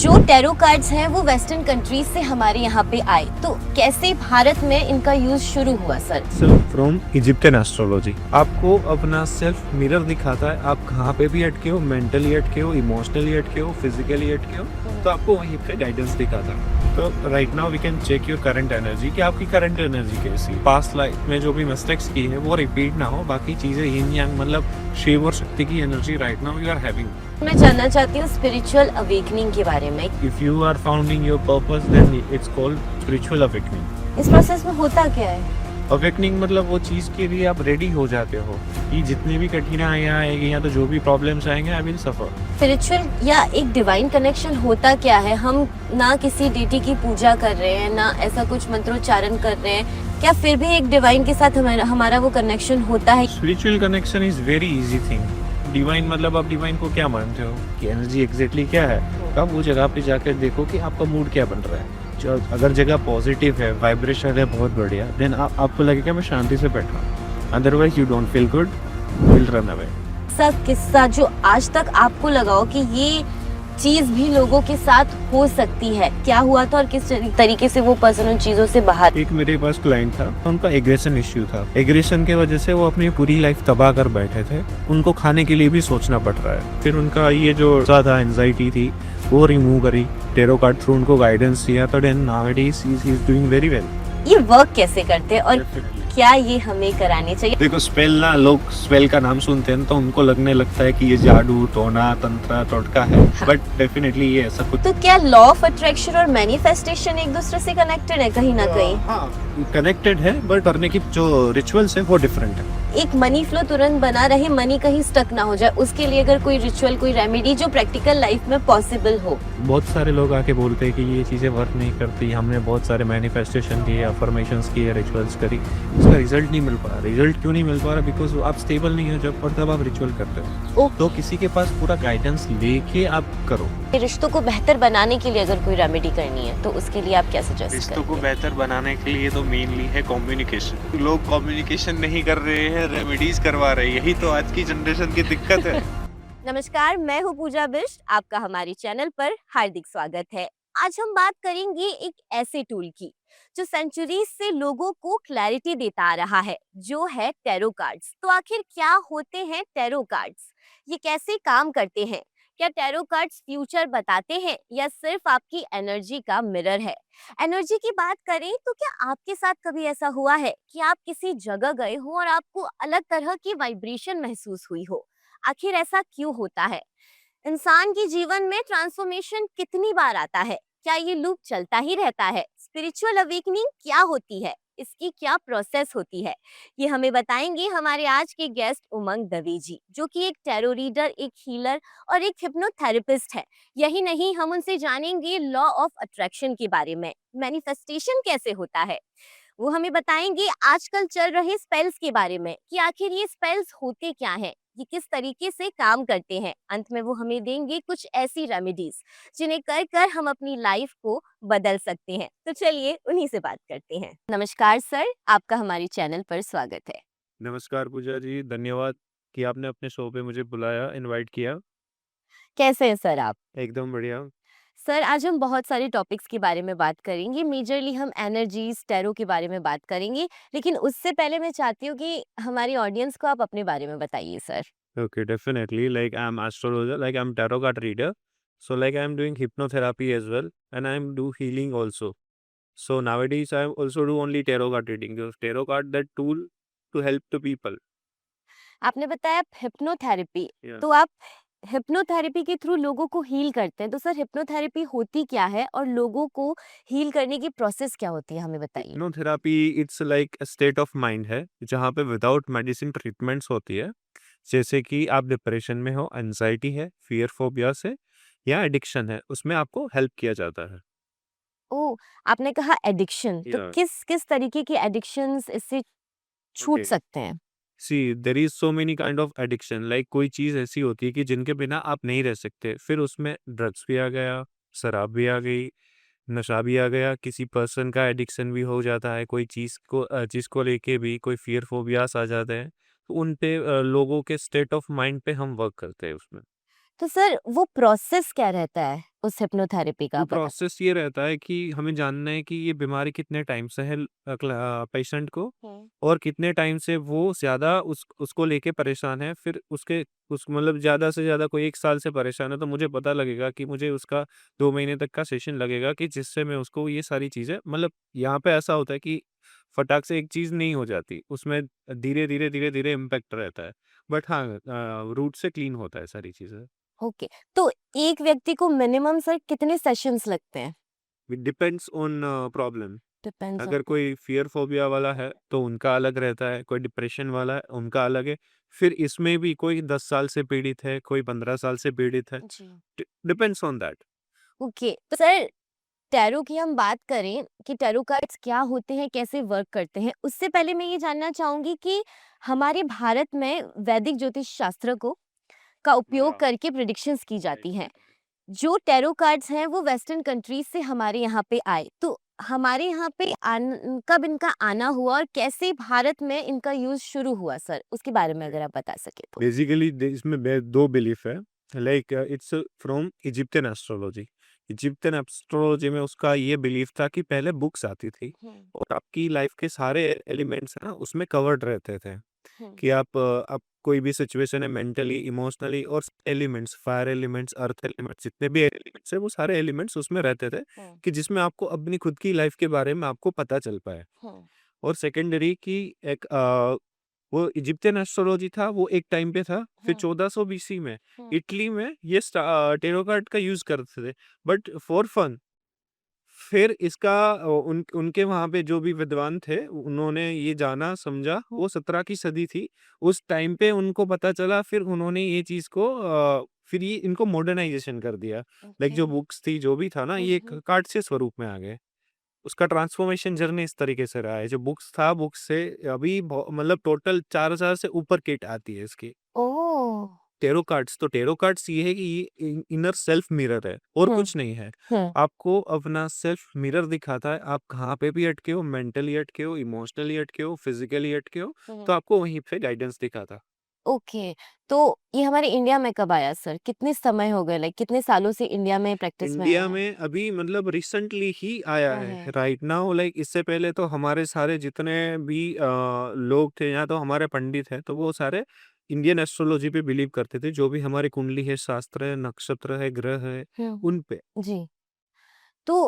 जो tarot cards हैं वो वेस्टर्न कंट्रीज से हमारे यहाँ पे आए, तो कैसे भारत में इनका यूज शुरू हुआ sir? Self from Egyptian astrology आपको अपना सेल्फ मिरर दिखाता है। आप कहाँ पे भी अटके हो, मेंटली अटके हो, इमोशनली अटके हो, फिजिकली अटके हो, तो आपको वहीं पे गाइडेंस दिखाता है। तो right now we can check your current energy कि आपकी करंट एनर्जी कैसी है। पास्ट लाइफ में जो भी मिस्टेक्स की है वो रिपीट ना हो, बाकी चीजें यिन यांग मतलब शिव और शक्ति की energy right now you are having. मैं जानना चाहती हूँ स्पिरिचुअल अवेकनिंग के बारे में। If you are founding your purpose then it's called spiritual awakening. इस प्रोसेस में होता क्या है? अवेकनिंग मतलब वो चीज़ के लिए आप रेडी हो जाते हो कि जितनी भी कठिनाइयाँ आएगी या तो जो भी प्रॉब्लम्स आएंगे आई विल सफर। स्पिरिचुअल या एक डिवाइन कनेक्शन होता क्या है? हम ना किसी डेटी की पूजा कर रहे हैं, ना ऐसा कुछ मंत्रोच्चारण कर रहे हैं, क्या फिर भी एक डिवाइन के साथ हमारा वो कनेक्शन होता है? Spiritual connection is very easy thing. Divine मतलब आप डिवाइन को क्या मानते हो कि एनर्जी एग्जैक्टली क्या है? तो आप वो जगह पे जाकर देखो कि आपका मूड क्या बन रहा है। जो अगर जगह पॉजिटिव है, वाइब्रेशन है बहुत बढ़िया, देन आपको लगेगा मैं शांति से बैठ रहा हूँ। Otherwise you don't feel good, will run away. सब किस्सा जो आज तक आपको लगा हो कि ये चीज भी लोगों के साथ हो सकती है, क्या हुआ था और किस तरीके से वो पर्सन उन चीजों से बाहर? एक मेरे पास क्लाइंट था, उनका एग्रेशन इश्यू था। एग्रेशन के वजह से वो अपनी पूरी लाइफ तबाह कर बैठे थे। उनको खाने के लिए भी सोचना पड़ रहा है। फिर उनका ये जो ज्यादा एंजाइटी थी वो रिमूव करी, टेरो कार्ड थ्रू उनको गाइडेंस दिया, तो then nowadays he is doing very well. ये वर्क कैसे करते हैं और क्या ये हमें कराने चाहिए? देखो स्पेल ना, लोग स्पेल का नाम सुनते हैं तो उनको लगने लगता है कि ये जादू टोना तंत्र टोटका है, बट डेफिनेटली ये ऐसा कुछ। तो क्या लॉ ऑफ अट्रैक्शन और मैनिफेस्टेशन एक दूसरे से कनेक्टेड है कहीं ना कहीं? हाँ कनेक्टेड है, बट करने की जो रिचुअल्स है वो डिफरेंट है। एक मनी फ्लो तुरंत बना रहे, मनी कहीं स्टक ना हो जाए, उसके लिए अगर कोई रिचुअल, कोई रेमेडी जो प्रैक्टिकल लाइफ में पॉसिबल हो। बहुत सारे लोग आके बोलते हैं कि ये चीज़ें वर्क नहीं करती, हमने बहुत सारे मैनिफेस्टेशन किए, अफर्मेशंस किए, रिचुअल्स करी, उसका रिजल्ट नहीं मिल पा रहा। रिजल्ट क्यों नहीं मिल पा रहा? बिकॉज आप स्टेबल नहीं हो जब, और तब आप रिचुअल करते हो। तो किसी के पास पूरा गाइडेंस लेके आप करो। रिश्तों को बेहतर बनाने के लिए अगर कोई रेमेडी करनी है तो उसके लिए आप क्या सजेस्ट रिश्तों को करेंगे? बेहतर बनाने के लिए तो मेनली है कम्युनिकेशन। लोग कम्युनिकेशन नहीं कर रहे हैं, रेमेडीज करवा रहे हैं, यही तो आज की जनरेशन की दिक्कत है। नमस्कार, मैं हूँ पूजा बिष्ट, आपका हमारे चैनल पर हार्दिक स्वागत है। आज हम बात करेंगे एक ऐसे टूल की जो सेंचुरीज से लोगों को क्लैरिटी देता आ रहा है, जो है टैरो कार्ड्स। तो आखिर क्या होते हैं टैरो कार्ड्स? ये कैसे काम करते हैं? क्या टैरो कार्ड्स फ्यूचर बताते हैं या सिर्फ आपकी एनर्जी का मिरर है? एनर्जी की बात करें तो क्या आपके साथ कभी ऐसा हुआ है कि आप किसी जगह गए हो और आपको अलग तरह की वाइब्रेशन महसूस हुई हो? आखिर ऐसा क्यों होता है? इंसान के जीवन में ट्रांसफॉर्मेशन कितनी बार आता है? क्या ये लूप चलता ही रहता है? स्पिरिचुअल अवेकनिंग क्या होती है? इसकी क्या प्रोसेस होती है? ये हमें बताएंगे हमारे आज के गेस्ट उमंग दवे जी, जो कि एक टैरो रीडर, एक हीलर और एक हिप्नोथेरेपिस्ट है। यही नहीं, हम उनसे जानेंगे लॉ ऑफ अट्रैक्शन के बारे में, मैनिफेस्टेशन कैसे होता है। वो हमें बताएंगे आजकल चल रहे स्पेल्स के बारे में कि आखिर ये स्पेल्स होते क्या हैं, ये किस तरीके से काम करते हैं। अंत में वो हमें देंगे कुछ ऐसी रेमेडीज जिन्हें कर कर हम अपनी लाइफ को बदल सकते हैं। तो चलिए उन्हीं से बात करते हैं। नमस्कार सर, आपका हमारे चैनल पर स्वागत है। नमस्कार पूजा जी, धन्यवाद कि आपने अपने शो पे मुझे बुलाया, इनवाइट किया। कैसे हैं सर आप? एकदम बढ़िया। सर, आज हम बहुत सारे टॉपिक्स के बारे में बात करेंगे। मेजरली हम एनर्जीज, टैरो के बारे में बात करेंगे, लेकिन उससे पहले मैं चाहती हूँ कि हमारी ऑडियंस को आप अपने बारे में बताइए sir. Okay, definitely. Like I'm astrologer, like I'm tarot card reader. So like I'm doing hypnotherapy as well, and I'm do healing also. So nowadays I also do only tarot card reading. Because tarot card that tool to help the people. आपने बताया hypnotherapy, Yeah. तो आप hypnotherapy के through लोगों को heal करते हैं। तो सर, हिप्नोथेरेपी होती क्या है और लोगों को हील करने की प्रोसेस क्या होती है, हमें बताइए। Hypnotherapy it's like a state of mind है जहाँ पे विदाउट मेडिसिन ट्रीटमेंट्स होती है। जैसे कि आप डिप्रेशन में हो, एंजाइटी है, फियर फोबिया से या एडिक्शन है, उसमें आपको हेल्प किया जाता है। ओ, आपने कहा एडिक्शन, तो Yeah. किस किस तरीके के एडिक्शंस इससे छूट Okay. सकते हैं? See there is so many kind of addiction. Like कोई चीज़ ऐसी होती है कि जिनके बिना आप नहीं रह सकते, फिर उसमें ड्रग्स भी आ गया, शराब भी आ गई, नशा भी आ गया, किसी पर्सन का एडिक्शन भी हो जाता है, कोई चीज़ को लेके भी कोई फियर फोबियास आ जाते हैं। तो उन पे लोगों के स्टेट ऑफ माइंड पे हम वर्क करते हैं उसमें। तो सर, वो प्रोसेस क्या रहता है उस हिप्नोथेरेपी का वो आप बता। प्रोसेस ये रहता है कि हमें जानना है कि ये बीमारी कितने टाइम से है पेशेंट को, और कितने टाइम से वो ज़्यादा उसको लेके परेशान है। फिर उसके उस मतलब ज़्यादा से ज़्यादा कोई 1 साल से परेशान है, तो मुझे पता लगेगा कि मुझे उसका 2 महीने तक का सेशन लगेगा, कि जिससे मैं उसको ये सारी चीज़ें मतलब यहाँ पे ऐसा होता है कि फटाक से एक चीज़ नहीं हो जाती, उसमें धीरे-धीरे, धीरे-धीरे इम्पैक्ट रहता है। बट हाँ, रूट से क्लीन होता है सारी चीज़ें। ओके, तो एक व्यक्ति को मिनिमम सर कितने सेशंस लगते हैं? It depends on problem. Depends अगर ऑन। कोई फ़ियर फ़ोबिया वाला है, तो उनका अलग रहता है, कोई डिप्रेशन वाला है, उनका अलग है। फिर इसमें भी कोई 10 साल से पीड़ित है, कोई 15 साल से पीड़ित है। जी। Depends on that. ओके, तो सर टैरो की हम बात करें कि टैरो कार्ड्स क्या होते हैं, कैसे वर्क करते हैं, उससे पहले मैं ये जानना चाहूँगी कि हमारे भारत में वैदिक ज्योतिष शास्त्र को का उपयोग करके प्रेडिक्शंस की जाती हैं। जो टैरो कार्ड्स हैं वो वेस्टर्न कंट्रीज से हमारे यहाँ पे आए, तो हमारे यहाँ पे कब इनका आना हुआ और कैसे भारत में इनका यूज़ शुरू हुआ सर? उसके बारे में अगर आप बता सकें तो? बेसिकली इसमें 2 बिलीफ है। Like it's from Egyptian astrology. Egyptian astrology में उसका ये बिलीफ था कि पहले बुक्स आती थी, हुँ, और आपकी लाइफ के सारे एलिमेंट्स हैं ना, उसमें कवर्ड रहते थे। हुँ, कि आप कोई भी सिचुएशन है, मेंटली, इमोशनली, और elements, fire elements, earth elements, जितने भी एलिमेंट्स है, वो सारे एलिमेंट्स उसमें रहते थे, हुँ, कि जिसमें आपको अपनी खुद की लाइफ के बारे में आपको पता चल पाए। हुँ, और सेकेंडरी की एक वो इजिप्शियन एस्ट्रोलॉजी था, वो एक टाइम पे था। फिर हुँ, 1400 बीसी में हुँ, इटली में ये टेरो कार्ड का यूज करते थे, बट फॉर फन। फिर इसका उनके वहाँ पे जो भी विद्वान थे, उन्होंने ये जाना समझा, हुँ, वो 17 की सदी थी। उस टाइम पे उनको पता चला, फिर उन्होंने ये चीज़ को फिर ये इनको मॉडर्नाइज़ेशन कर दिया। Like okay. जो बुक्स थी, जो भी था ना, हुँ, ये हुँ, कार्ड से स्वरूप में आ गए। उसका ट्रांसफॉर्मेशन जर्नी इस तरीके से रहा है। जो बुक्स था, बुक्स से अभी मतलब टोटल 4000 से ऊपर किट आती है इसकी। ओह! टेरो कार्ड्स ये है कि ये इनर सेल्फ मिरर है, और हुँ, कुछ नहीं है। हुँ, आपको अपना सेल्फ मिरर दिखाता है, आप कहाँ पे भी अटके हो, मेंटली अटके हो, इमोशनली अटके हो, फिजिकली अटके हो, हुँ। तो आपको वहीं पे गाइडेंस दिखाता। ओके, तो ये हमारे इंडिया में कब आया सर? कितने समय हो गए, लाइक कितने सालों से इंडिया में प्रैक्टिस में आया इंडिया है? में अभी मतलब रिसेंटली ही आया हाँ, है है। Right now. लाइक इससे पहले तो हमारे सारे जितने भी लोग थे, यहाँ तो हमारे पंडित हैं, तो वो सारे इंडियन एस्ट्रोलॉजी पे बिलीव करते थे। जो भी हमारी कुंडली है, शास्त्र है, नक्षत्र है, ग्रह है, हुँ, उन पे। हुँ। जी, तो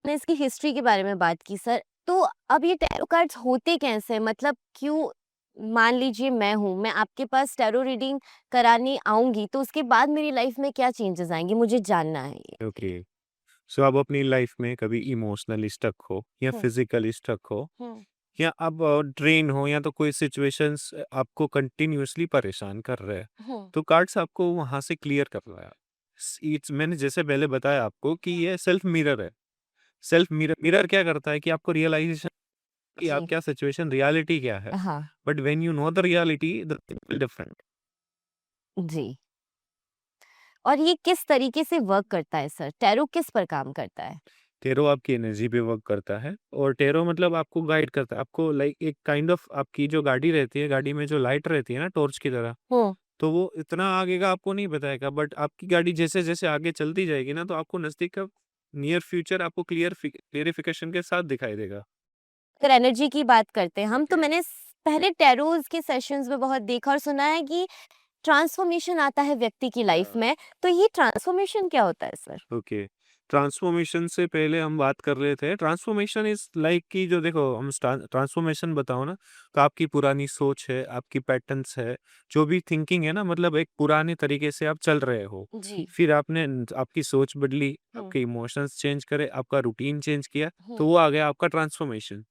आपने इसकी हिस्ट्री के बारे में बात की सर, तो अब ये टैरो कार्ड्स होते कैसे हैं? मतलब क्यों, मान लीजिए मैं आपके पास टैरो रीडिंग कराने आऊँगी, तो उसके बाद मेरी लाइफ में क्या चेंजेज़ आएँगे? मुझे जानना है ये। ओके, सो आप अपनी लाइफ में कभी इमोशनली स्टक हो, या हुँ, फिजिकली स्टक हो, हुँ, या आप ड्रेन हो, या तो कोई सिचुएशंस आपको कंटिन्यूअसली परेशान कर रहे हैं, हुँ, तो कार्ड्स आपको वहां से क्लियर कर रहा है। इट्स मैंने जैसे पहले बताया आपको कि हुँ। ये सेल्फ मिरर है। सेल्फ मिरर मिरर क्या करता है कि आपको रियलाइजेशन कि आप जी, क्या सिचुएशन, रियलिटी क्या है। हाँ, but when you know the reality, the thing different. जी। और ये किस तरीके से वर्क करता है सर? टैरो किस पर काम करता है? टेरो आपकी एनर्जी पे वर्क करता है, और टेरो मतलब आपको गाइड करता है। आपको लाइक एक काइंड ऑफ, आपकी जो गाड़ी रहती है, गाड़ी में जो लाइट रहती है ना, टॉर्च की तरह, हुँ, तो वो इतना आगे का आपको नहीं बताएगा, बट आपकी गाड़ी जैसे-जैसे आगे चलती जाएगी ना, तो आपको नज़दीक का नियर फ्यूचर आपको क्लियरिफिकेशन के साथ दिखाई देगा। अगर एनर्जी की बात करते हैं हम, तो ओके। मैंने पहले टैरोज़ के सेशंस में बहुत देखा और सुना है कि ट्रांसफॉर्मेशन आता है व्यक्ति की लाइफ हाँ। में, तो ये ट्रांसफॉर्मेशन क्या होता है सर? ओके। ट्रांसफॉर्मेशन से पहले हम बात कर रहे थे, ट्रांसफॉर्मेशन इज़ लाइक कि जो देखो हम ट्रांसफॉर्मेशन बताओ ना, तो आपकी पुरानी सोच है, आपकी पैटर्न्स है, जो भी थिंकिंग है ना, मतलब एक पुराने तरीके से आप चल रहे हो। जी। फिर आपने आपकी सोच बदली, हुँ, आपके इमोशंस चेंज करे, आपका रूटीन चेंज किया, तो हुँ। वो आ गया आपका transformation.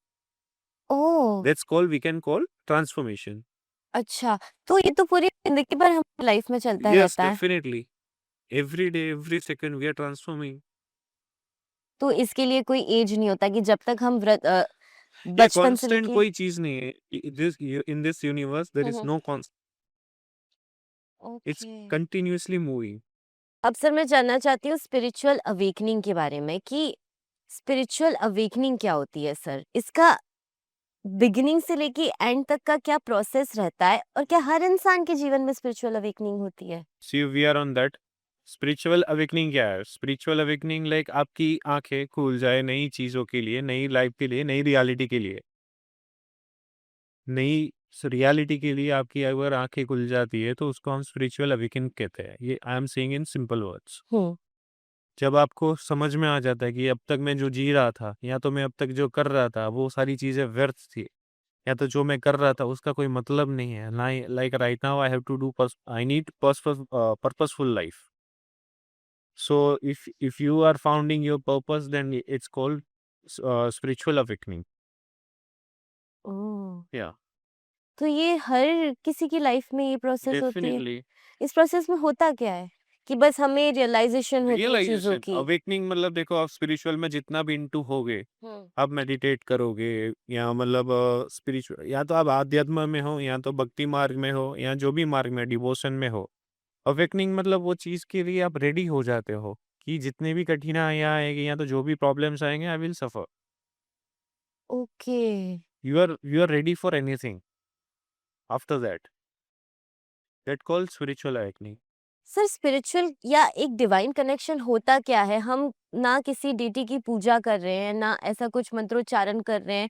Oh! We can call transformation. अच्छा, तो ये तो पूरी ज़िंदगी भर हमारी लाइफ में चलता यस, रहता है। Definitely. Every day, every second we are transforming. तो इसके लिए कोई ऐज नहीं होता कि जब तक हम ये बचपन से कांस्टेंट लेके। कोई चीज़ नहीं है। In this universe there hmm, is hmm. No constant. It's okay. Continuously moving. अब सर मैं जानना चाहती हूँ स्पिरिचुअल अवेकनिंग के बारे में कि स्पिरिचुअल अवेकनिंग क्या होती है सर? इसका बिगिनिंग से लेके एंड तक का क्या प्रोसेस रहता है और क्या हर इंसान के जीवन में स्पिरिचुअल अवेकनिंग होती है? See we are on that. Spiritual awakening क्या है? स्पिरिचुअल अवेकनिंग लाइक आपकी आंखें खुल जाए नई चीज़ों के लिए, नई लाइफ के लिए, नई रियलिटी के लिए। नई रियलिटी के लिए आपकी अगर आंखें खुल जाती है तो उसको हम स्पिरिचुअल अवेकनिंग कहते हैं। ये I am saying in simple words. हम्म। जब आपको समझ में आ जाता है कि अब तक मैं जो जी रहा था या तो मैं अब तक जो कर रहा था वो सारी चीज़ें व्यर्थ थी, या तो जो मैं कर रहा था उसका कोई मतलब नहीं है। Like right now I have to do I need purposeful life. So if you are founding your purpose, then it's called spiritual awakening. Oh. Yeah, तो ये हर किसी की लाइफ में ये प्रोसेस होती है? definitely. इस प्रोसेस में होता क्या है कि बस हमें रियलाइजेशन होती है चीजों रियलाइजेशन की? अवेकनिंग मतलब देखो, आप स्पिरिचुअल में जितना भी इंटू होगे, हम्म। आप मेडिटेट करोगे या मतलब स्पिरिचुअल, या तो आप आध्यात्म में हो या तो भक्ति मार्ग में हो या जो भी मार्ग में डिवोशन में हो। अवेकनिंग मतलब वो चीज़ के लिए आप रेडी हो जाते हो कि जितने भी कठिनाइयाँ आएगी या तो जो भी प्रॉब्लम्स आएंगे, I will suffer. Okay. You are ready for anything after that called spiritual awakening. Sir, spiritual या एक डिवाइन कनेक्शन होता क्या है? हम ना किसी डीटी की पूजा कर रहे हैं, ना ऐसा कुछ मंत्रोच्चारण कर रहे हैं।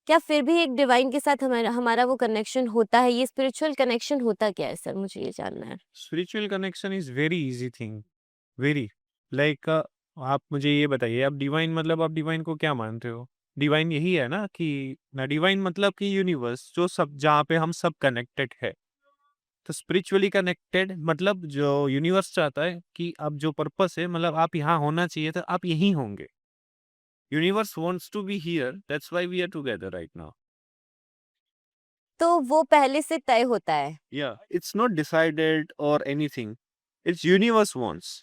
क्या फिर भी एक डिवाइन के साथ हमारा हमारा वो कनेक्शन होता है? ये स्पिरिचुअल कनेक्शन होता क्या है सर? मुझे ये जानना है। Spiritual connection is very easy thing, very like आप मुझे ये बताइए, आप डिवाइन मतलब आप डिवाइन को क्या मानते हो? डिवाइन यही है ना कि ना, डिवाइन मतलब कि यूनिवर्स जो सब, जहाँ पे हम सब कनेक्टेड है। तो स्पिरिचुअली कनेक्टेड मतलब जो यूनिवर्स चाहता है कि अब जो पर्पस है, मतलब आप यहाँ होना चाहिए, तो आप यहीं होंगे। Universe wants to be here, that's why we are together right now. तो वो पहले से तय होता है? या इट्स नॉट डिसाइडेड और एनीथिंग, इट्स यूनिवर्स वांट्स।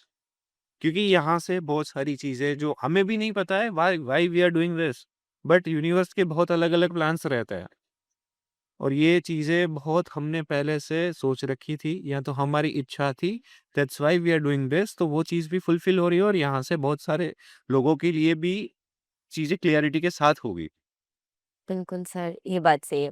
क्योंकि यहाँ से बहुत सारी चीज़ें जो हमें भी नहीं पता है why why we are doing this, but universe के बहुत अलग-अलग प्लान्स रहते हैं और ये चीज़ें बहुत हमने पहले से सोच रखी थी या तो हमारी इच्छा थी, that's why we are doing this. तो वो चीज़ भी फुलफिल हो रही है और यहाँ से बहुत सारे लोगों के लिए भी चीज़ें क्लैरिटी के साथ होगी। बिल्कुल सर, ये बात सही है।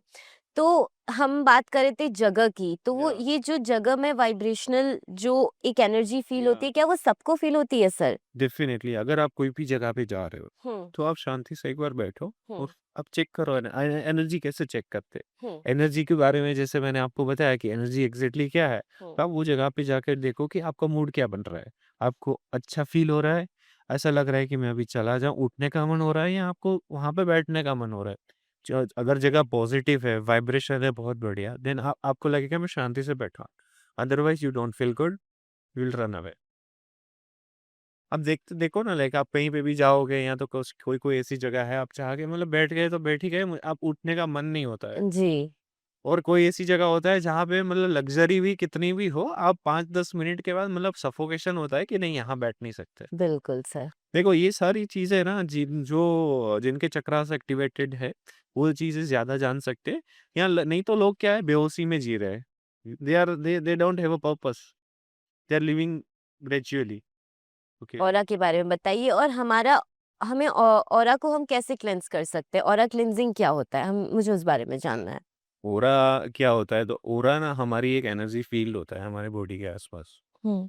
तो हम बात कर रहे थे जगह की, तो वो या ये जो जगह में वाइब्रेशनल जो एक एनर्जी फ़ील या होती है, क्या वो सबको फ़ील होती है सर? डेफिनिटली अगर आप कोई भी जगह पे जा रहे हो, हुँ, तो आप शांति से एक बार बैठो और हुँ, आप चेक करो एनर्जी कैसे चेक करते हैं। हुँ, एनर्जी के बारे में जैसे मैंने आपको बताया कि एनर्जी एग्ज़ैक्टली क्या है, हुँ। तो आप वो जगह पे जाकर देखो कि आपका मूड क्या बन रहा है। आपको अच्छा फ़ील हो रहा है, ऐसा लग रहा है कि मैं अभी चला जाऊँ, उठने का मन हो रहा है या आपको वहाँ पे बैठने का मन हो रहा है। अगर जगह पॉज़िटिव है, वाइब्रेशन है बहुत बढ़िया, देन आपको लगेगा मैं शांति से बैठा हूँ। Otherwise you don't feel good, you will run away. अब देखते देखो ना, लाइक आप कहीं पे भी जाओगे या तो कोई कोई ऐसी जगह है, आप चाह के मतलब बैठ गए तो बैठ ही गए, आप उठने का मन नहीं होता है। जी, और कोई ऐसी जगह होता है जहाँ पे मतलब लग्जरी भी कितनी भी हो, आप 5-10 मिनट के बाद मतलब सफोकेशन होता है कि नहीं, यहाँ बैठ नहीं सकते। बिल्कुल सर। देखो ये सारी चीज़ें ना, जिनके चक्रास एक्टिवेटेड है, वो चीज़ें ज़्यादा जान सकते हैं। या नहीं तो लोग क्या है, बेहोशी में जी रहे हैं। They don't have a purpose, they are living gradually. Okay. Aura के बारे में बताइए, और हमारा हमें ऑरा को हम कैसे क्लेंज़ कर सकते हैं? ऑरा क्लींजिंग क्या होता है? हम मुझे उस बारे में जानना है। ओरा क्या होता है? तो ओरा ना हमारी एक एनर्जी फील्ड होता है हमारे बॉडी के आसपास। हुँ,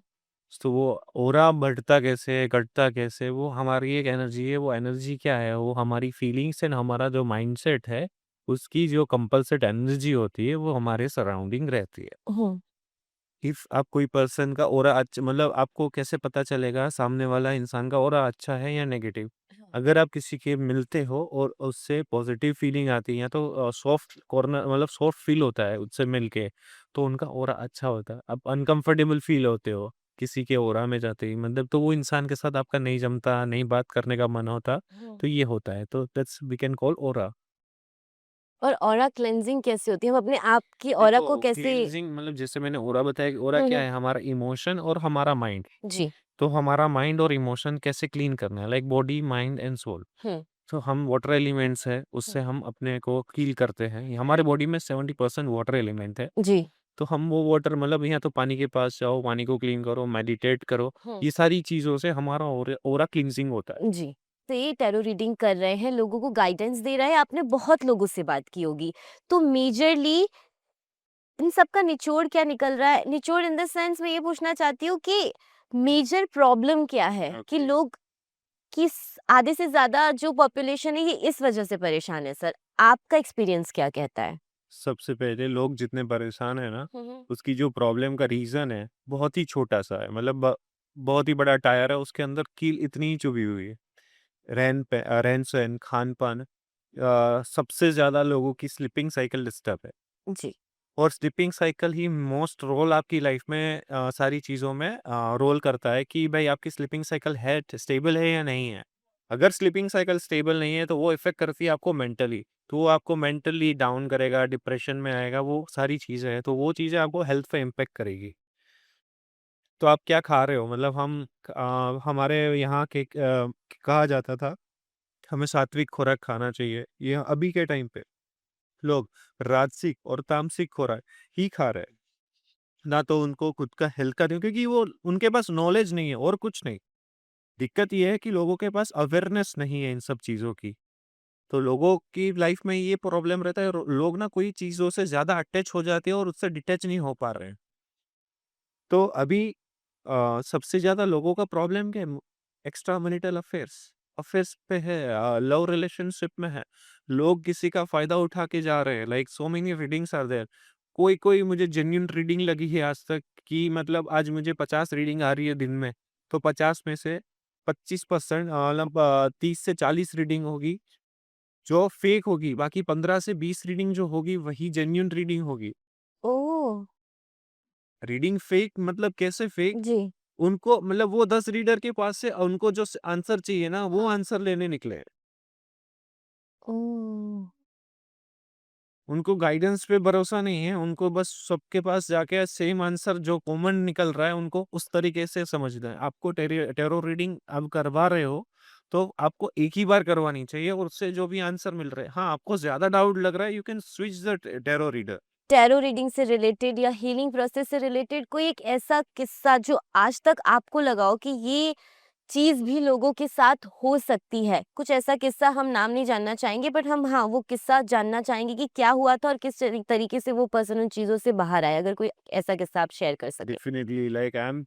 तो वो ओरा बढ़ता कैसे है, घटता कैसे है, वो हमारी एक एनर्जी है। वो एनर्जी क्या है? वो हमारी फीलिंग्स एंड हमारा जो माइंडसेट है, उसकी जो कंपल्सेट एनर्जी होती है, वो हमारे सराउंडिंग रहती है। हुँ, इफ आप कोई पर्सन का ओरा मतलब आपको कैसे पता चलेगा सामने वाला इंसान का ओरा अच्छा है या नेगेटिव? हाँ। अगर आप किसी के मिलते हो और उससे पॉजिटिव फीलिंग आती है या तो सॉफ्ट कॉर्नर मतलब सॉफ्ट फील होता है उससे मिलके, तो उनका ओरा अच्छा होता है। आप अनकंफर्टेबल फील होते हो किसी के ओरा में जाते ही, मतलब तो वो इंसान के साथ आपका नहीं जमता, नहीं बात करने का मन होता, हुँ। तो ये होता है। तो दैट्स वी कैन कॉल ओरा। और ऑरा क्लेंजिंग कैसे होती है? हम अपने आप की ऑरा देखो को कैसे? क्लींजिंग मतलब जैसे मैंने ओरा बताया कि ओरा हुँ, क्या हुँ। है, हमारा इमोशन और हमारा माइंड। जी। तो हमारा माइंड और इमोशन कैसे क्लीन करना है, like body mind and soul. हुँ, तो हम वाटर एलिमेंट्स है, उससे हुँ। हम अपने को हील करते हैं। हमारे बॉडी में 70% वाटर एलिमेंट है। जी। तो हम वो वाटर मतलब यहाँ तो पानी के पास जाओ, पानी को क्लीन करो, मेडिटेट करो। हुँ। ये सारी चीज़ों से हमारा ओरा क्लींजिंग होता है। जी। तो ये टैरो रीडिंग कर रहे हैं, लोगों को गाइडेंस दे रहा है, आपने बहुत लोगों से बात की होगी। तो मेजरली इन सब का निचोड़ क्या निकल रहा है? निचोड़ इन द सेंस मैं ये पूछना चाहती हूँ कि मेजर प्रॉब्लम क्या है कि ओके। लोग किस आधे से ज़्यादा जो पॉपुलेशन है ये इस वजह से परेशान है सर। आपका एक्सपीरियंस क्या कहता है? सबसे पहले लोग जितने परेशान है ना, हुँ, हुँ। उसकी जो प्रॉब्लम का रीज़न है, बहुत ही छोटा-सा है। मतलब बहुत ही बड़ा टायर है, उसके अंदर कील इतनी ही चुभी हुई है। रहन-सहन, खान-पान सबसे ज़्यादा लोगों की स्लीपिंग साइकिल डिस्टर्ब है। जी। और स्लीपिंग साइकिल ही मोस्ट रोल आपकी लाइफ में सारी चीज़ों में रोल करता है कि भाई आपकी स्लीपिंग साइकिल है स्टेबल है या नहीं है। अगर स्लीपिंग साइकिल स्टेबल नहीं है तो वो इफ़ेक्ट करती है आपको मेंटली। तो वो आपको मेंटली डाउन करेगा, डिप्रेशन में आएगा, वो सारी चीज़ें हैं। तो वो चीज़ें आपको हेल्थ पे इम्पैक्ट करेगी। तो आप क्या खा रहे हो? मतलब हमारे यहाँ कहा जाता था, हमें सात्विक खुराक खाना चाहिए। ये अभी के टाइम पे लोग राजसिक और तामसिक खुराक ही खा रहे हैं। ना तो उनको खुद का हेल्थ का क्योंकि वो उनके पास नॉलेज नहीं है और कुछ नहीं। दिक्कत ये है कि लोगों के पास अवेयरनेस नहीं है इन सब चीज़ों की। तो लोगों की लाइफ में ये प्रॉब्लम रहता है लोग ना कोई चीज़ों से ज़्यादा अटैच हो जाते हैं और उससे डिटैच नहीं हो पा रहे हैं। तो अभी सबसे ज़्यादा लोगों का प्रॉब्लम क्या है? एक्स्ट्रा मैरिटल अफेयर्स अफेयर्स पे है, लव रिलेशनशिप में है। लोग किसी का फ़ायदा उठा के जा रहे हैं, like so many readings are there. कोई-कोई मुझे जेन्युइन रीडिंग लगी है आज तक कि मतलब आज मुझे 50 रीडिंग आ रही है दिन में, तो 50 में से 25% मतलब 30 से 40 रीडिंग होगी, जो फेक होगी, बाकी 15 से 20 रीडिंग जो होगी, वही जेन्युइन रीडिंग होगी। ओह! रीडिंग फेक मतलब कैसे फेक? जी। उनको मतलब वो 10 रीडर के पास से उनको जो आंसर चाहिए ना, वो आंसर लेने निकले हैं। ओह! उनको गाइडेंस पे भरोसा नहीं है, उनको बस सबके पास जाके सेम आंसर जो कॉमन निकल रहा है, उनको उस तरीके से समझना है। आपको टैरो रीडिंग अब करवा रहे हो, तो आपको एक ही बार करवानी चाहिए और उससे जो भी आंसर मिल रहा है, हाँ, आपको ज़्यादा डाउट लग रहा है, you can switch the tarot reader. Tarot reading से रिलेटेड या हीलिंग प्रोसेस से रिलेटेड कोई एक ऐसा किस्सा जो आज तक आपको लगा हो कि ये चीज़ भी लोगों के साथ हो सकती है? कुछ ऐसा किस्सा हम नाम नहीं जानना चाहेंगे बट हम हाँ, वो किस्सा जानना चाहेंगे कि क्या हुआ था और किस तरीके से वो पर्सन उन चीज़ों से बाहर आया? अगर कोई ऐसा किस्सा आप शेयर कर सकें। Definitely like I am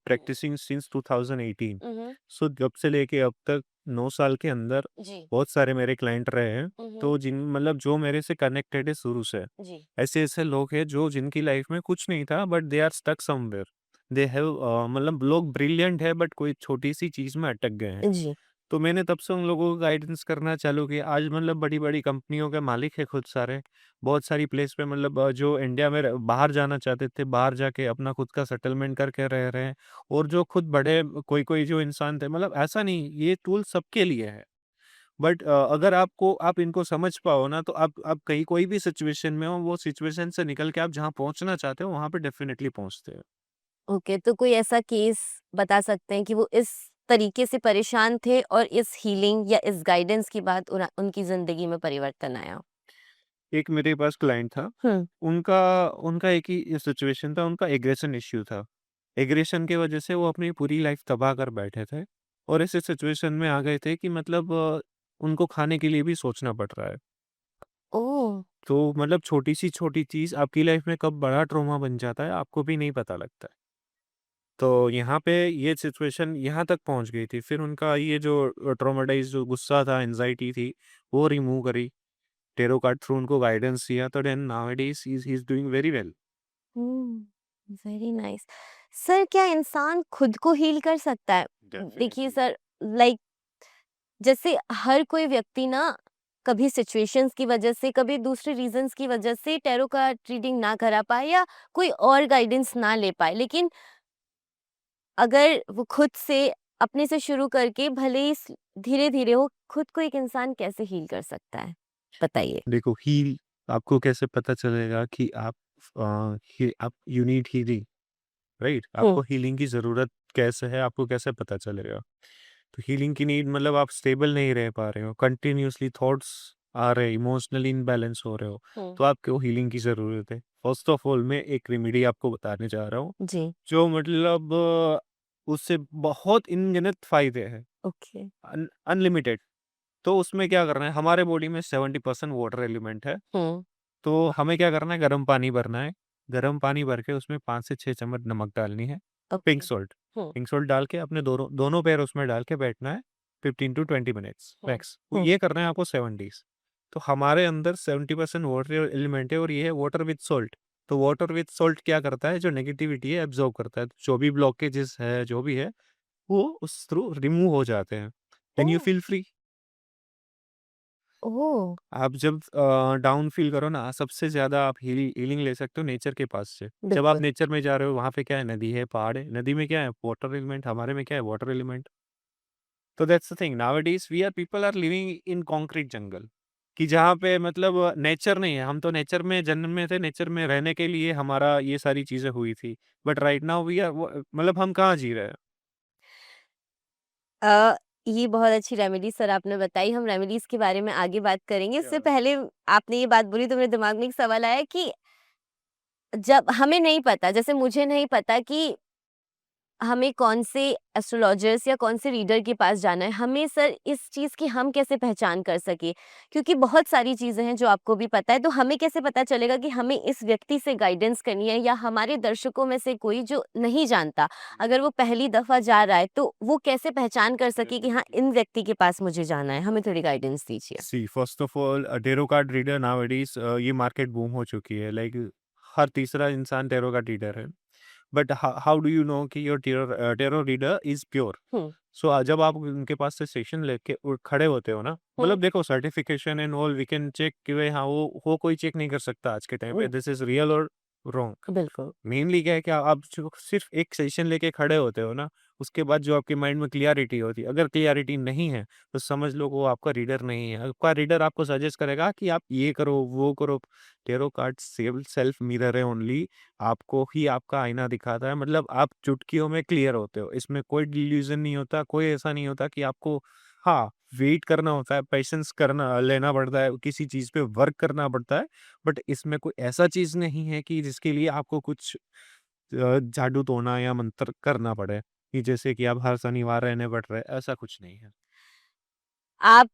practicing since 2018। Hmm, hmm. So जब से लेके अब तक 9 साल के अंदर जी। बहुत सारे मेरे क्लाइंट रहे हैं। हुँ, हुँ। तो जिन मतलब जो मेरे से कनेक्टेड है शुरू से, जी। ऐसे-ऐसे लोग हैं जो जिनकी लाइफ में कुछ नहीं था but they are stuck somewhere. They have मतलब लोग ब्रिलियंट है बट कोई छोटी-सी चीज़ में अटक गए हैं। जी। तो मैंने तब से उन लोगों को गाइडेंस करना चालू किया। आज मतलब बड़ी-बड़ी कंपनियों के मालिक हैं खुद सारे। बहुत सारी प्लेस पे मतलब जो इंडिया में बाहर जाना चाहते थे, बाहर जाके अपना खुद का सेटलमेंट करके रह रहे हैं। और जो खुद बड़े कोई-कोई जो इंसान थे, मतलब ऐसा नहीं, ये टूल सबके लिए है। बट अगर आप इनको समझ पाओ ना, तो आप कहीं कोई भी सिचुएशन में हो, वो सिचुएशन से निकल के आप जहाँ पहुँचना चाहते हो, वहाँ पे डेफ़िनिटली पहुँचते हो। ओके, तो कोई ऐसा केस बता सकते हैं कि वो इस तरीके से परेशान थे और इस हीलिंग या इस गाइडेंस के बाद उनकी ज़िंदगी में परिवर्तन आया? एक मेरे पास क्लाइंट था, हुँ। उनका उनका एक ही सिचुएशन था, उनका एग्रेशन इश्यू था। एग्रेशन की वजह से वो अपनी पूरी लाइफ़ तबाह कर बैठे थे और ऐसे सिचुएशन में आ गए थे कि मतलब उनको खाने के लिए भी सोचना पड़ रहा है। ओह! तो मतलब छोटी चीज़ आपकी लाइफ़ में कब बड़ा ट्रॉमा बन जाता है, आपको भी नहीं पता लगता है। तो यहाँ पे ये सिचुएशन यहाँ तक पहुँच गई थी। फिर उनका ये जो ट्रॉमाटाइज़ जो गुस्सा था, एंग्ज़ायटी थी, वो रिमूव करी। टेरो कार्ड थ्रू उनको गाइडेंस दिया, तो then nowadays he is doing very well. Hmm, very nice. Sir क्या इंसान खुद को हील कर सकता है? देखिए डेफ़िनिटली। सर, लाइक जैसे हर कोई व्यक्ति ना कभी सिचुएशंस की वजह से, कभी दूसरे रीज़न्स की वजह से टैरो का रीडिंग ना करा पाए या कोई और गाइडेंस ना ले पाए। लेकिन अगर वो खुद से अपने से शुरू करके भले ही धीरे-धीरे हो, खुद को एक इंसान कैसे हील कर सकता है? बताइए। देखो हील आपको कैसे पता चलेगा कि आप यू नीड हीलिंग, राइट? हुँ, आपको हीलिंग की ज़रूरत कैसे है, आपको कैसे पता चलेगा? तो हीलिंग की नीड मतलब आप स्टेबल नहीं रह पा रहे हो, कंटिन्यूअसली थॉट्स आ रहे हैं, इमोशनली इम्बैलेंस हो रहे हो, हुँ। तो आपको हीलिंग की ज़रूरत है। फर्स्ट ऑफ ऑल मैं एक रेमेडी आपको बताने जा रहा हूँ, जी, जो मतलब उससे बहुत अनगिनत फ़ायदे हैं, ओके। अनलिमिटेड। तो उसमें क्या करना है, हमारे बॉडी में 70% वाटर एलिमेंट है, हुँ, तो हमें क्या करना है, गर्म पानी भरना है, गर्म पानी भर के उसमें 5 से 6 चम्मच नमक डालनी है, पिंक ओके। सॉल्ट। हुँ, पिंक सॉल्ट डाल के अपने दोनों दोनों पैर उसमें डाल के बैठना है 15 टू 20 मिनट्स हुँ, मैक्स। हुँ। ये करना है आपको 7 डेज़। तो हमारे अंदर 70% वाटर एलिमेंट है और ये है वाटर विद सॉल्ट। तो वाटर विद सॉल्ट क्या करता है, जो नेगेटिविटी है एब्ज़ॉर्ब करता है। जो भी ब्लॉकेजेस है, जो भी है, वो उस थ्रू रिमूव हो जाते हैं। Then you oh! Feel free. Oh! आप जब डाउन फ़ील करो ना, सबसे ज़्यादा आप हीलिंग ले सकते हो नेचर के पास से। जब आप बिल्कुल। नेचर में जा रहे हो, वहाँ पे क्या है, नदी है, पहाड़ है। नदी में क्या है, वाटर एलिमेंट, हमारे में क्या है, वाटर एलिमेंट। तो that's the thing, nowadays we are people are living in concrete jungle, कि जहाँ पे मतलब नेचर नहीं है। हम तो नेचर में जन्म में थे, नेचर में रहने के लिए हमारा ये सारी चीज़ें हुई थी। But right now we are मतलब हम कहाँ जी रहे हैं? अ, ये बहुत अच्छी रेमेडीज़ सर आपने बताई, हम रेमेडीज़ के बारे में आगे बात करेंगे। इससे या पहले आपने ये बात बोली तो मेरे दिमाग में एक सवाल आया कि जब हमें नहीं पता, जैसे मुझे नहीं पता कि हमें कौन से एस्ट्रोलॉजर्स या कौन से रीडर के पास जाना है, हमें सर इस चीज़ की हम कैसे पहचान कर सकें? क्योंकि बहुत सारी चीज़ें हैं जो आपको भी पता है, तो हमें कैसे पता चलेगा कि हमें इस व्यक्ति से गाइडेंस करनी है या हमारे दर्शकों में से कोई जो नहीं जानता, अगर वो पहली दफ़ा जा रहा है, तो वो कैसे पहचान कर सके कि हाँ, डेफिनिटली। इन व्यक्ति के पास मुझे जाना है? हमें थोड़ी गाइडेंस दीजिए। See first of all tarot card reader nowadays ये मार्केट बूम हो चुकी है। लाइक हर तीसरा इंसान टैरो कार्ड रीडर है। But how do you know कि your tarot reader is pure? Hmm, so जब आप उनके पास से सेशन लेके खड़े होते हो ना, हुँ, मतलब देखो certification and all we can check कि भाई हाँ, वो कोई चेक नहीं कर सकता आज के टाइम पे हुँ, दिस इज़ रियल और रॉन्ग। बिल्कुल। मेनली क्या है कि आप जो सिर्फ एक सेशन लेके खड़े होते हो ना, उसके बाद जो आपके माइंड में क्लियरिटी होती है, अगर क्लियरिटी नहीं है, तो समझ लो वो आपका रीडर नहीं है। आपका रीडर आपको सजेस्ट करेगा कि आप ये करो, वो करो। टैरो कार्ड सेल्फ मिरर है ओनली, आपको ही आपका आईना दिखाता है, मतलब आप चुटकियों में क्लियर होते हो। इसमें कोई डिल्यूज़न नहीं होता, कोई ऐसा नहीं होता कि आपको हाँ, वेट करना होता है, पेशेंस करना लेना पड़ता है, किसी चीज़ पे वर्क करना पड़ता है। बट इसमें कोई ऐसा चीज़ नहीं है कि जिसके लिए आपको कुछ जादू टोना या मंत्र करना पड़े, कि जैसे कि आप हर शनिवार रहने पड़ रहे, ऐसा कुछ नहीं है। आप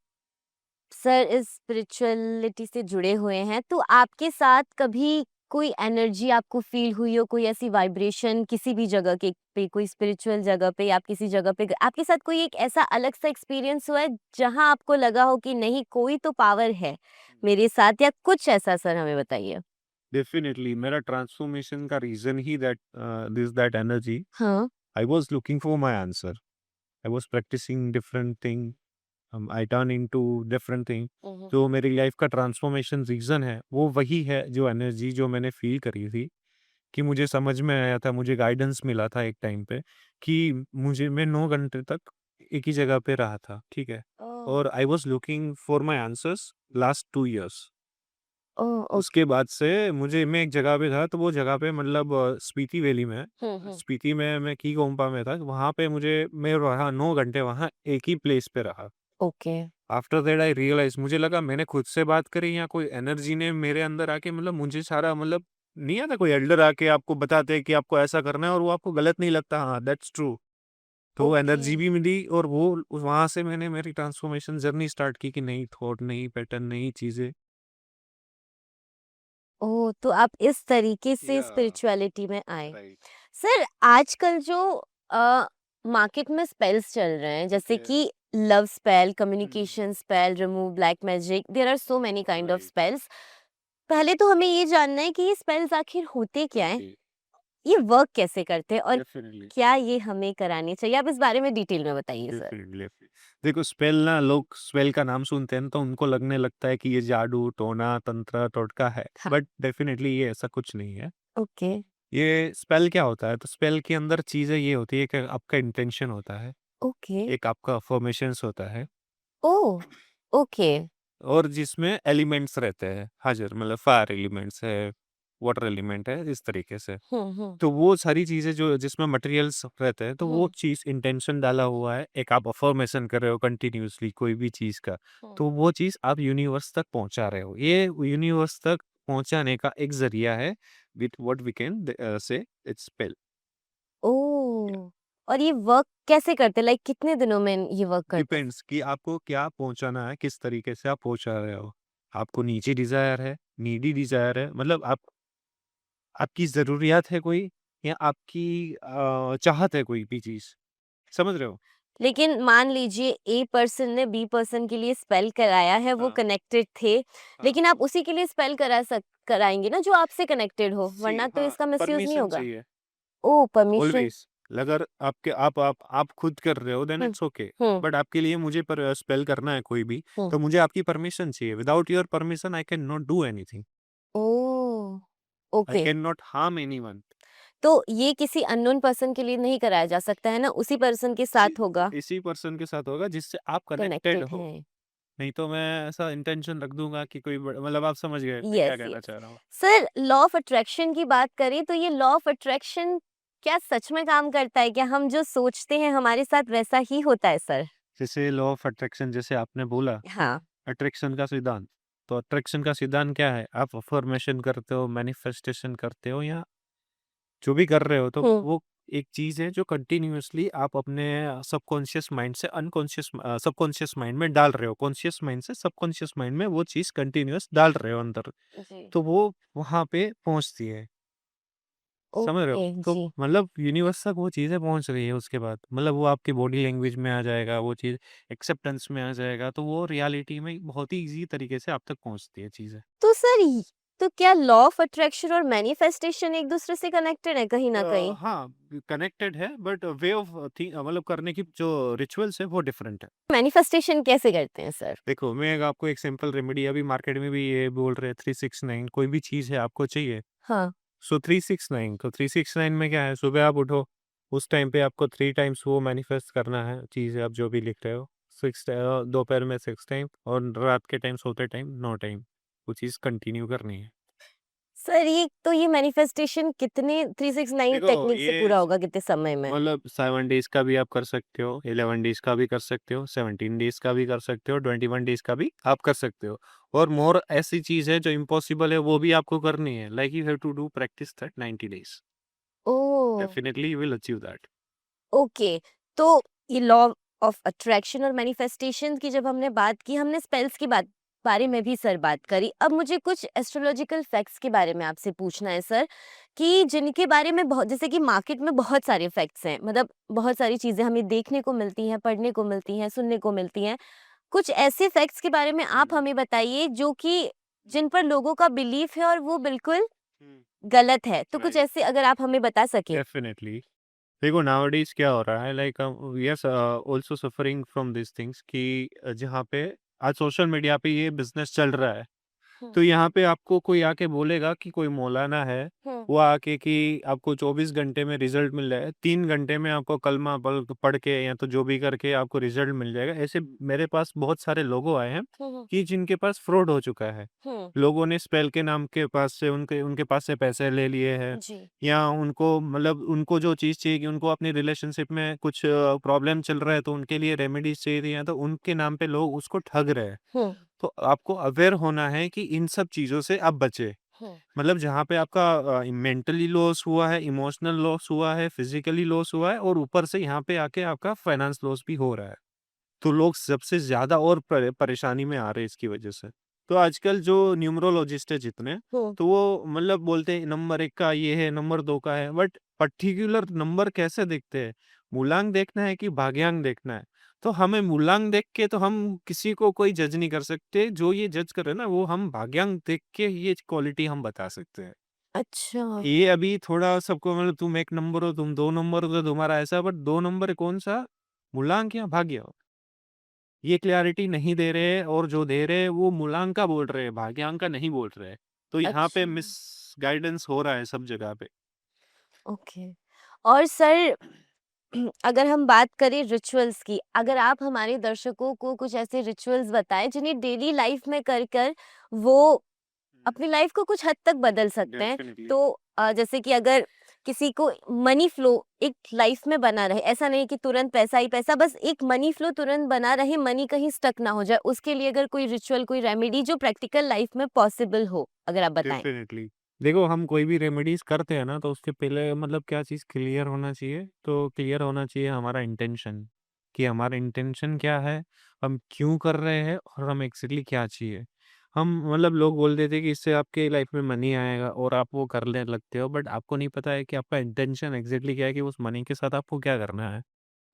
सर इस स्पिरिचुअलिटी से जुड़े हुए हैं, तो आपके साथ कभी कोई एनर्जी आपको फ़ील हुई हो, कोई ऐसी वाइब्रेशन किसी भी जगह के पे, कोई स्पिरिचुअल जगह पे, आप किसी जगह पे ग आपके साथ कोई एक ऐसा अलग-सा एक्सपीरियंस हुआ है, जहाँ आपको लगा हो कि नहीं कोई तो पावर है मेरे साथ या कुछ ऐसा सर हमें बताइए? डेफ़िनिटली मेरा ट्रांसफ़ॉर्मेशन का रीज़न ही दैट एनर्जी। हाँ। I was looking for my answer. I was practising different thing. I turn into different thing. Hmm, hmm. जो मेरी लाइफ़ का ट्रांसफ़ॉर्मेशन रीज़न है, वो वही है, जो एनर्जी जो मैंने फ़ील करी थी, कि मुझे समझ में आया था, मुझे गाइडेंस मिला था एक टाइम पे, कि मैं 9 घंटे तक एक ही जगह पे रहा था, ठीक है? ओह! और आई was looking for my answers last 2 years. Oh! Okay. उसके बाद से मैं एक जगह पे था, तो वो जगह पे मतलब स्पीति वैली में है। हुँ, हुँ। स्पीति में मैं की गोम्पा में था, वहाँ पे मैं रहा 9 घंटे वहाँ एक ही प्लेस पे रहा। Okay. After that I realise, मुझे लगा मैंने खुद से बात करी या कोई एनर्जी ने मेरे अंदर आके मतलब मुझे सारा मतलब, नहीं आता कोई एल्डर आके आपको बताते हैं कि आपको ऐसा करना है और वो आपको गलत नहीं लगता, हाँ, दैट्स ट्रू। तो वो ओके। एनर्जी भी मिली और वो वहाँ से मैंने मेरी ट्रांसफॉर्मेशन जर्नी स्टार्ट की, कि नई थॉट, नई पैटर्न, नई चीज़ें। ओह! तो आप इस तरीके से या स्पिरिचुअलिटी में आए। राइट। सर आजकल जो अ, मार्केट में स्पेल्स चल रहे हैं जैसे ओके। कि love spell, hmm, communication spell, remove black magic, there are so many kind of right. Spells. पहले तो हमें ये जानना है कि ये स्पेल्स आखिर होते क्या हैं? ओके, ये वर्क कैसे करते हैं और डेफ़िनिटली। क्या ये हमें कराने चाहिए? आप इस बारे में डिटेल में बताइए सर। Definitely, definitely. देखो स्पेल ना, लोग स्पेल का नाम सुनते हैं ना, तो उनको लगने लगता है कि ये जादू, टोना, तंत्र, टोटका है। हाँ। बट डेफ़िनिटली ये ऐसा कुछ नहीं है। ओके, ये स्पेल क्या होता है? तो स्पेल के अंदर चीज़ें ये होती है कि आपका इंटेंशन होता है, ओके। एक आपका अफ़र्मेशंस होता है, ओह! ओके। और जिसमें एलिमेंट्स रहते हैं हाज़िर, मतलब फायर एलिमेंट्स है, वाटर एलिमेंट है, इस तरीके से। हुँ, हुँ, तो वो सारी चीज़ें जो जिसमें मटेरियल्स रहते हैं, तो वो हुँ, चीज़ इंटेंशन डाला हुआ है, एक आप अफ़र्मेशन कर रहे हो कंटिन्यूअसली कोई भी चीज़ का, हुँ। तो वो चीज़ आप यूनिवर्स तक पहुँचा रहे हो। ये यूनिवर्स तक पहुँचाने का एक ज़रिया है, with what we can say it's spell. Oh! और ये वर्क कैसे करते हैं? लाइक कितने दिनों में ये वर्क करते हैं? डिपेंड्स कि आपको क्या पहुँचाना है, किस तरीके से आप पहुँचा रहे हो। आपको नीची डिज़ायर है, नीडी डिज़ायर है, मतलब आपकी ज़रूरियात है कोई या आपकी चाहत है कोई भी चीज़, समझ रहे हो? लेकिन मान लीजिए ए पर्सन ने बी पर्सन के लिए स्पेल कराया है, वो हाँ, कनेक्टेड थे, हाँ। लेकिन आप उसी के लिए स्पेल कराएँगे ना जो आपसे कनेक्टेड हो, सी वरना तो हाँ, इसका मिसयूज़ नहीं परमिशन होगा। चाहिए ओह! परमिशन। ऑलवेज़। अगर आपके आप खुद कर रहे हो then hmm, it's okay, hmm, but आपके लिए मुझे पर स्पेल करना है कोई भी, हुँ। तो मुझे आपकी परमिशन चाहिए। Without your permission I can not do anything. Oh! I okay. Can not harm anyone. तो ये किसी अननोन पर्सन के लिए नहीं कराया जा सकता है ना, उसी पर्सन के जी, साथ होगा, इसी पर्सन के साथ होगा जिससे आप कनेक्टेड कनेक्टेड हो। हैं। नहीं तो मैं ऐसा इंटेंशन रख दूँगा कि कोई मतलब आप समझ गए मैं क्या यस, कहना यस। चाह रहा हूँ। सर, लॉ ऑफ अट्रैक्शन की बात करें तो ये लॉ ऑफ अट्रैक्शन क्या सच में काम करता है? क्या हम जो सोचते हैं हमारे साथ वैसा ही होता है सर? जैसे लॉ ऑफ अट्रैक्शन जैसे आपने बोला, हाँ। अट्रैक्शन का सिद्धांत। तो अट्रैक्शन का सिद्धांत क्या है? आप अफ़र्मेशन करते हो, मैनिफेस्टेशन करते हो या जो भी कर रहे हो तो हुँ। वो एक चीज़ है जो कंटिन्यूअसली आप अपने सबकॉन्शियस माइंड से सबकॉन्शियस माइंड में डाल रहे हो। कॉन्शियस माइंड से सबकॉन्शियस माइंड में वो चीज़ कंटिन्यूअस डाल रहे हो अंदर। जी। तो वो वहाँ पे पहुँचती है। समझ रहे हो? ओके, तो जी। मतलब यूनिवर्स तक वो चीज़ें पहुँच रही है उसके बाद। मतलब वो आपकी बॉडी लैंग्वेज में आ जाएगा, वो चीज़ एक्सेप्टेंस में आ जाएगा, तो वो रियलिटी में बहुत ही ईज़ी तरीके से आप तक पहुँचती है चीज़ें। तो सर य तो क्या लॉ ऑफ अट्रैक्शन और मैनिफेस्टेशन एक-दूसरे से कनेक्टेड है कहीं न कहीं? हाँ, कनेक्टेड है बट वे ऑफ मतलब करने की जो रिचुअल्स है वो डिफरेंट है। मैनिफेस्टेशन कैसे करते हैं सर? देखो, मैं एक आपको एक सिंपल रेमेडी अभी मार्केट में भी ये बोल रहे हैं 369 कोई भी चीज़ है आपको चाहिए, हाँ। सो 369 तो 369 में क्या है सुबह आप उठो, उस टाइम पे आपको 3 टाइम्स वो मैनिफेस्ट करना है चीज़ आप जो भी लिख रहे हो। दोपहर में 6 टाइम और रात के टाइम सोते टाइम 9 टाइम, वो चीज़ कंटिन्यू करनी है। सर ये मैनिफेस्टेशन कितने 369 देखो टेक्निक से ये पूरा होगा कितने समय में? मतलब 7 डेज़ का भी आप कर सकते हो, 11 डेज़ का भी कर सकते हो, 17 डेज़ का भी कर सकते हो, 21 डेज़ का भी आप कर सकते हो। और मोर ऐसी चीज़ है जो इम्पॉसिबल है वो भी आपको करनी है। Like you have to do practice that 90 days. Oh! Definitely you will achieve that. Okay. तो ये लॉ ऑफ अट्रैक्शन और मैनिफेस्टेशन की जब हमने बात की, हमने स्पेल्स की बारे में भी सर बात करी। अब मुझे कुछ एस्ट्रोलॉजिकल फैक्ट्स के बारे में आपसे पूछना है सर, कि जिनके बारे में बहुत, जैसे कि मार्केट में बहुत सारे फैक्ट्स हैं, मतलब बहुत सारी चीज़ें हमें देखने को मिलती हैं, पढ़ने को मिलती हैं, सुनने को मिलती हैं। कुछ ऐसे फैक्ट्स के बारे में आप हुँ, हमें बताइए जो कि जिन पर लोगों का बिलीफ है और वो बिल्कुल हुँ, गलत है। तो कुछ राइट। ऐसे अगर आप हमें बता सकें? डेफिनिटली। देखो नाउअडेज़ क्या हो रहा है like we are also suffering from these things कि जहाँ पे आज सोशल मीडिया पे ये बिज़नेस चल रहा है। हुँ, तो यहाँ पे आपको कोई आके बोलेगा कि कोई मौलाना है, हुँ, वो आके कि आपको 24 घंटे में रिज़ल्ट मिल जाएगा, 3 घंटे में आपको कलमा पढ़ के या तो जो भी करके आपको रिज़ल्ट मिल जाएगा। ऐसे मेरे पास बहुत सारे लोगों आए हैं हुँ, हुँ, कि जिनके पास फ्रॉड हो चुका है। हुँ, लोगों ने स्पेल के नाम के पास से उनके उनके पास से पैसे ले लिए हैं जी। या उनको मतलब उनको जो चीज़ चाहिए कि उनको अपनी रिलेशनशिप में कुछ प्रॉब्लम चल रहा है तो उनके लिए रेमेडीज़ चाहिए थी या तो उनके नाम पे लोग उसको ठग रहे हैं। हुँ, तो आपको अवेयर होना है कि इन सब चीज़ों से आप बचें। हुँ। मतलब जहाँ पे आपका मेंटली लॉस हुआ है, इमोशनल लॉस हुआ है, फिज़िकली लॉस हुआ है और ऊपर से यहाँ पे आके आपका फाइनेंस लॉस भी हो रहा है। तो लोग सबसे ज़्यादा और परेशानी में आ रहे हैं इसकी वजह से। तो आजकल जो न्यूमरोलॉजिस्ट है जितने, हुँ, तो वो मतलब बोलते हैं नंबर 1 का ये है, नंबर 2 का है, बट पर्टिक्युलर नंबर कैसे देखते हैं? मूलांक देखना है कि भाग्यांक देखना है? तो हमें मूलांक देख के तो हम किसी को कोई जज नहीं कर सकते, जो ये जज कर रहे हैं ना, वो हम भाग्यांक देख के ये क्वालिटी हम बता सकते हैं। अच्छा। ये अभी थोड़ा सबको मतलब तुम 1 नंबर हो, तुम 2 नंबर हो, तो तुम्हारा ऐसा बट 2 नंबर कौन-सा? मूलांक या भाग्य? ये क्लैरिटी नहीं दे रहे और जो दे रहे हैं वो मूलांक का बोल रहे हैं, भाग्यांक का नहीं बोल रहे हैं। तो यहाँ पे अच्छा, मिसगाइडेंस हो रहा है सब जगह पे। ओके। और सर अगर हम बात करें रिचुअल्स की, अगर आप हमारे दर्शकों को कुछ ऐसे रिचुअल्स बताएँ जिन्हें डेली लाइफ में कर कर वो अपनी लाइफ को कुछ हद तक बदल सकते हैं। डेफ़िनिटली। तो जैसे कि अगर किसी को मनी फ्लो एक लाइफ में बना रहे, ऐसा नहीं कि तुरंत पैसा ही पैसा, बस एक मनी फ्लो तुरंत बना रहे, मनी कहीं स्टक ना हो जाए, उसके लिए अगर कोई रिचुअल, कोई रेमेडी जो प्रैक्टिकल लाइफ में पॉसिबल हो, अगर आप बताएँ? डेफ़िनिटली। देखो हम कोई भी रेमेडीज़ करते हैं ना तो उसके पहले मतलब क्या चीज़ क्लियर होना चाहिए, तो क्लियर होना चाहिए हमारा इंटेंशन, कि हमारा इंटेंशन क्या है, हम क्यों कर रहे हैं और हमें एक्चुअली क्या चाहिए। हम मतलब लोग बोलते थे कि इससे आपके लाइफ में मनी आएगा और आप वो करने लगते हो, बट आपको नहीं पता है कि आपका इंटेंशन एग्जैक्टली क्या है, कि उस मनी के साथ आपको क्या करना है।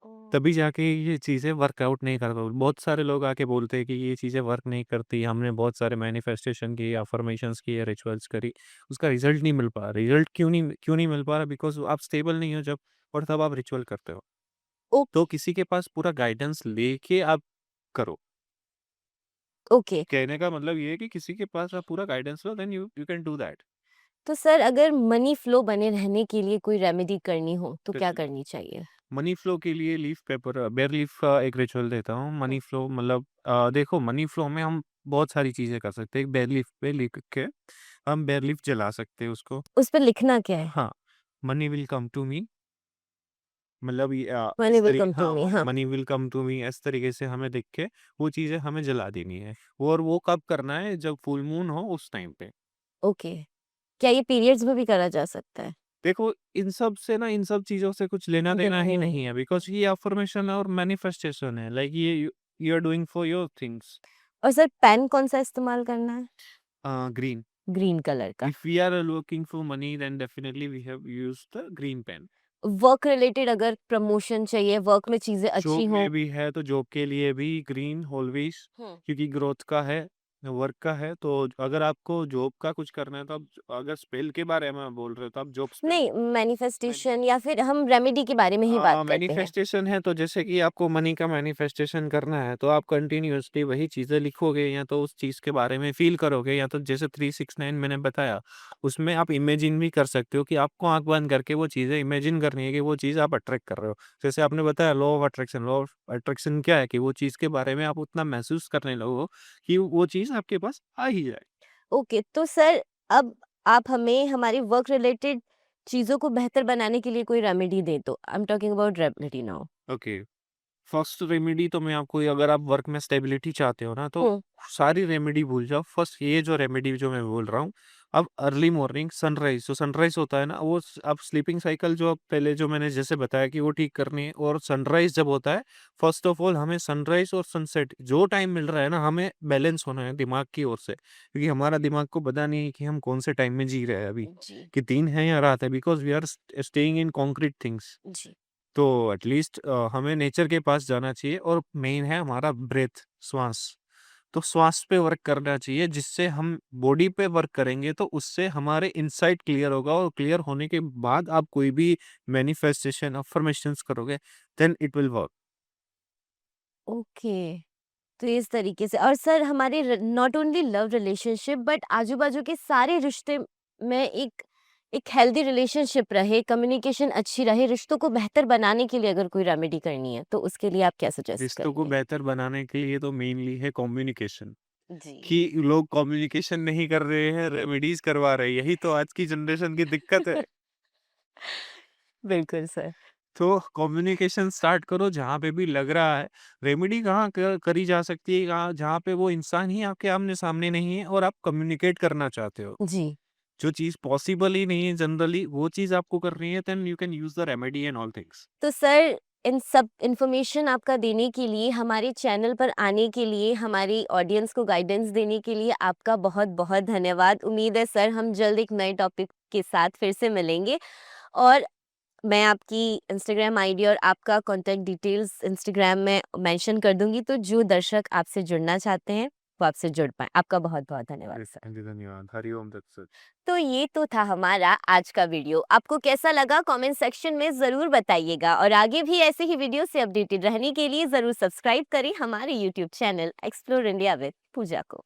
ओह! तभी जाके ये चीज़ें वर्कआउट नहीं कर पाती। बहुत सारे लोग आके बोलते हैं कि ये चीज़ें वर्क नहीं करती, हमने बहुत सारे मैनिफेस्टेशन किए, अफर्मेशंस किए, रिचुअल्स करी, उसका रिजल्ट नहीं मिल पा रहा। रिजल्ट क्यों नहीं मिल पा रहा? बिकॉज़ आप स्टेबल नहीं हो जब, और तब आप रिचुअल करते हो। तो ओके, किसी के पास पूरा गाइडेंस लेके आप करो। ओके। कहने का मतलब ये है कि किसी के पास आप पूरा गाइडेंस लो, then you you can do that. तो सर अगर मनी फ्लो बने रहने के लिए कोई रेमेडी करनी हो, तो क्या करनी चाहिए? मनी फ्लो के लिए लीफ पेपर, बेयर लीफ का एक रिचुअल देता हूँ। मनी हुँ। फ्लो मतलब देखो, मनी फ्लो में हम बहुत सारी चीज़ें कर सकते हैं। एक बेयर लीफ पे लिख के हम बेयर लीफ जला सकते हैं उसको। उस पे लिखना क्या है? हाँ, money will come to me, मतलब ये मनी इस विल तरीके, कम टू हाँ, मी, हाँ। Money will come to me इस तरीके से हमें लिख के वो चीज़ें हमें जला देनी है। और वो कब करना है? जब फुल मून हो उस टाइम पे। ओके। क्या ये पीरियड्स में भी करा जा सकता है? देखो, इन सब से ना, इन सब चीज़ों से कुछ लेना-देना देना ही नहीं है। नहीं है, बिकॉज़ ये अफ़र्मेशन और मैनिफेस्टेशन है। लाइक ये you are doing for your things. और सर पेन कौन-सा इस्तेमाल करना है? ग्रीन। ग्रीन कलर का। If we are looking for money, then definitely we have used the green pen. Work related अगर प्रमोशन चाहिए, वर्क में चीज़ें अच्छी जॉब हों। में भी है तो जॉब के लिए भी ग्रीन ऑलवेज, हुँ। क्योंकि ग्रोथ का है, वर्क का है। तो अगर आपको जॉब का कुछ करना है, तो आप अगर स्पेल के बारे में बोल रहे हो, तो आप जॉब स्पेल। नहीं, मैनिफेस्टेशन या फिर हम रेमेडी के बारे में ही बात करते हैं। मैनिफेस्टेशन है तो जैसे कि आपको मनी का मैनिफेस्टेशन करना है, तो आप कंटिन्यूअसली वही चीज़ें लिखोगे, या तो उस चीज़ के बारे में फ़ील करोगे, या तो जैसे 369 मैंने बताया, उसमें आप इमेजिन भी कर सकते हो कि आपको आँख बंद करके वो चीज़ें इमेजिन करनी है कि वो चीज़ आप अट्रैक्ट कर रहे हो। जैसे आपने बताया law of attraction, law of attraction क्या है? कि वो चीज़ के बारे में आप उतना महसूस करने लगो कि वो चीज़ आपके पास आ ही जाए। ओके, तो सर अब आप हमें हमारी वर्क रिलेटेड चीज़ों को बेहतर बनाने के लिए कोई रेमेडी दें तो। I am talking about remedy now. Okay. First remedy तो मैं आपको, अगर आप वर्क में स्टेबिलिटी चाहते हो ना, तो हुँ। सारी रेमेडी भूल जाओ। फर्स्ट ये जो रेमेडी जो मैं बोल रहा हूँ, अब अर्ली मॉर्निंग सनराइज, जो सनराइज होता है ना, वो अब स्लीपिंग साइकिल जो पहले जो मैंने जैसे बताया कि वो ठीक करनी है। और सनराइज जब होता है, फर्स्ट ऑफ ऑल हमें सनराइज और सनसेट जो टाइम मिल रहा है ना, हमें बैलेंस होना है दिमाग की ओर से, क्योंकि हमारा दिमाग को पता नहीं है कि हम कौन से टाइम में जी रहे हैं अभी, जी, कि दिन है या रात है, because we are staying in concrete things. जी। तो एटलीस्ट हमें नेचर के पास जाना चाहिए, और मेन है हमारा ब्रेथ, श्वास। तो श्वास पे वर्क करना चाहिए, जिससे हम बॉडी पे वर्क करेंगे तो उससे हमारे इनसाइट क्लियर होगा, और क्लियर होने के बाद आप कोई भी मैनिफेस्टेशन अफर्मेशंस करोगे, then it will work. Okay, तो इस तरीके से और सर हमारे not only love relationship but आजू-बाजू के सारे रिश्ते में एक हेल्दी रिलेशनशिप रहे, कम्युनिकेशन अच्छी रहे, रिश्तों को बेहतर बनाने के लिए अगर कोई रेमेडी करनी है, तो उसके लिए आप क्या सजेस्ट रिश्तों को करेंगे? बेहतर बनाने के लिए तो मेनली है कम्युनिकेशन, जी। कि लोग कम्युनिकेशन नहीं कर रहे हैं, रेमेडीज करवा रहे हैं, यही तो आज की जनरेशन की दिक्कत है। बिल्कुल सर। तो कम्युनिकेशन स्टार्ट करो, जहाँ पे भी लग रहा है रेमेडी कहाँ करी जा सकती है, कहाँ जहाँ पे वो इंसान ही आपके आमने सामने नहीं है और आप कम्युनिकेट करना चाहते हो। जी। जो चीज़ पॉसिबल ही नहीं है जनरली, वो चीज़ आपको करनी है, then you can use the remedy and all things. तो सर इन सब इन्फॉर्मेशन आपका देने के लिए, हमारे चैनल पर आने के लिए, हमारी ऑडियंस को गाइडेंस देने के लिए आपका बहुत-बहुत धन्यवाद। उम्मीद है सर हम जल्द एक नए टॉपिक के साथ फिर से मिलेंगे और मैं आपकी इंस्टाग्राम आईडी और आपका कॉन्टैक्ट डिटेल्स इंस्टाग्राम में मेंशन कर दूँगी, तो जो दर्शक आपसे जुड़ना चाहते हैं, वो आपसे जुड़ पाएँ। आपका बहुत-बहुत धन्यवाद सर। जी, धन्यवाद। हरि ओम तत्सत। तो ये तो था हमारा आज का वीडियो। आपको कैसा लगा कमेंट सेक्शन में ज़रूर बताइएगा और आगे भी ऐसे ही वीडियो से अपडेटेड रहने के लिए ज़रूर सब्सक्राइब करें हमारे YouTube channel explore India with Pooja को।